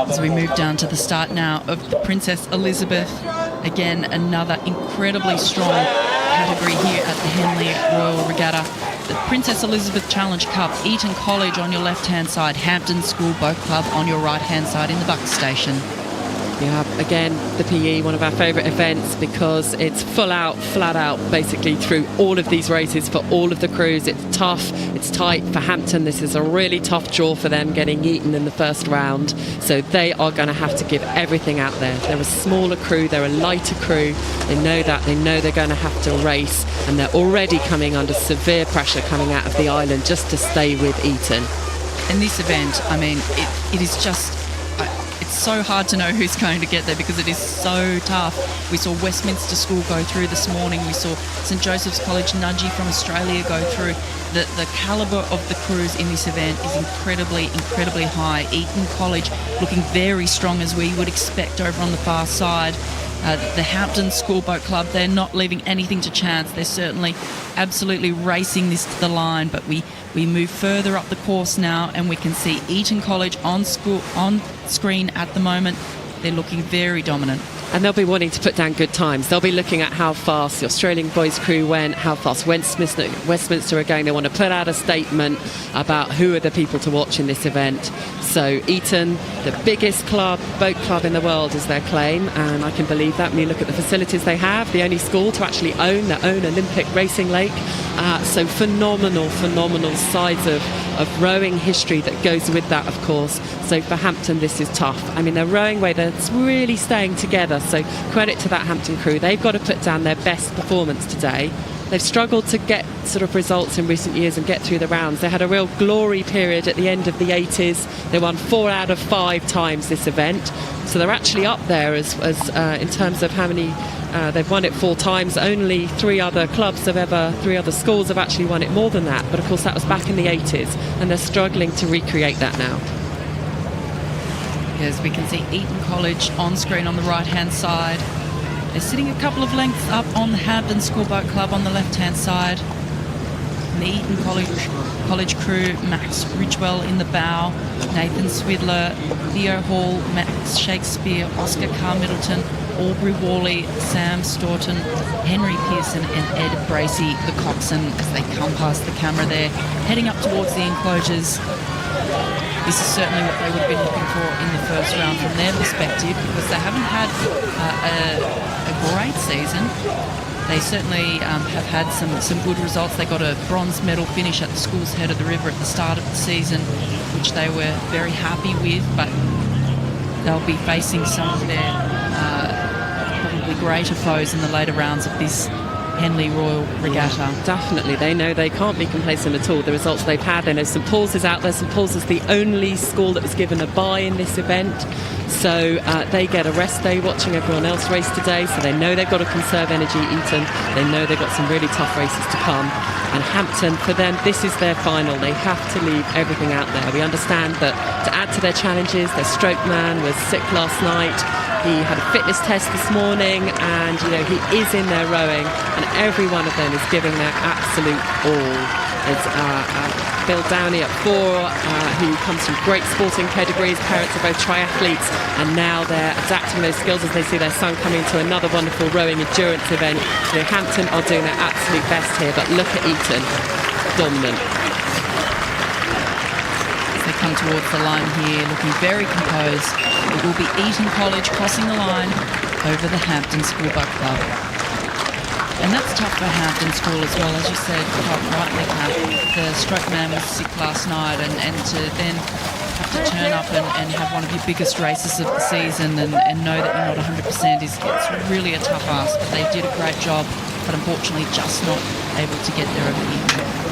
As we move down to the start now of the Princess Elizabeth, again another incredibly strong category here at the Henley Royal Regatta. The Princess Elizabeth Challenge Cup, Eton College on your left-hand side, Hampton School Boat Club on your right-hand side in the buck station. Yeah, again, the PE, one of our favourite events because it's full out, flat out, basically through all of these races for all of the crews. It's tough, it's tight. For Hampton, this is a really tough draw for them, getting Eton in the first round. So they are going to have to give everything out there. They're a smaller crew, they're a lighter crew. They know that, they know they're going to have to race, and they're already coming under severe pressure coming out of the island just to stay with Eton. In this event, I mean, it is just... It's so hard to know who's going to get there because it is so tough. We saw Westminster School go through this morning. We saw St Joseph's College, Nudgee from Australia go through. The calibre of the crews in this event is incredibly, incredibly high. Eton College looking very strong as we would expect over on the far side. The Hampton School Boat Club, they're not leaving anything to chance. They're certainly absolutely racing this to the line, but we move further up the course now and we can see Eton College on screen at the moment. They're looking very dominant. And they'll be wanting to put down good times. They'll be looking at how fast the Australian boys crew went, how fast Westminster are going. They want to put out a statement about who are the people to watch in this event. So Eton, the biggest boat club in the world is their claim, and I can believe that when you look at the facilities they have, the only school to actually own their own Olympic racing lake. So phenomenal sides of rowing history that goes with that, of course. So for Hampton, this is tough. I mean, their rowing way, that's really staying together. So credit to that Hampton crew. They've got to put down their best performance today. They've struggled to get sort of results in recent years and get through the rounds. They had a real glory period at the end of the 80s. They won 4 out of 5 times this event. So they're actually up there as in terms of how many they've won it 4 times. Only 3 other schools have actually won it more than that. But of course that was back in the 80s, and they're struggling to recreate that now. As we can see Eton College on screen on the right-hand side. They're sitting a couple of lengths up on the Hampton School Boat Club on the left-hand side. And the Eton College crew, Max Ridgewell in the bow, Nathan Swidler, Theo Hall, Max Shakespeare, Oscar Carr-Middleton, Aubrey Worley, Sam Staunton, Henry Pearson and Ed Bracey, the coxswain, as they come past the camera there, heading up towards the enclosures. This is certainly what they would have been looking for in the first round from their perspective, because they haven't had a great season. They certainly have had some good results. They got a bronze medal finish at the School's Head of the River at the start of the season, which they were very happy with, but they'll be facing some of their probably greater foes in the later rounds of this Henley Royal Regatta. Definitely, they know they can't be complacent at all. The results they've had, they know St Paul's is out there. St Paul's is the only school that was given a bye in this event, so they get a rest day watching everyone else race today, so they know they've got to conserve energy. Eton, they know they've got some really tough races to come, and Hampton, for them, this is their final. They have to leave everything out there. We understand that to add to their challenges, their stroke man was sick last night. He had a fitness test this morning, and he is in there rowing, and every one of them is giving their absolute all. There's Bill Downey at 4, who comes from great sporting pedigrees. Parents are both triathletes, and now they're adapting those skills as they see their son coming to another wonderful rowing endurance event. Hampton are doing their absolute best here, but look at Eton, dominant. They come towards the line here, looking very composed. It will be Eton College crossing the line over the Hampton School Boat Club. And that's tough for Hampton School as well, as you said quite rightly, Kat. The stroke man was sick last night, and to then have to turn up and have one of your biggest races of the season and know that you're not 100% it's really a tough ask. But they did a great job, but unfortunately just not able to get there over the evening.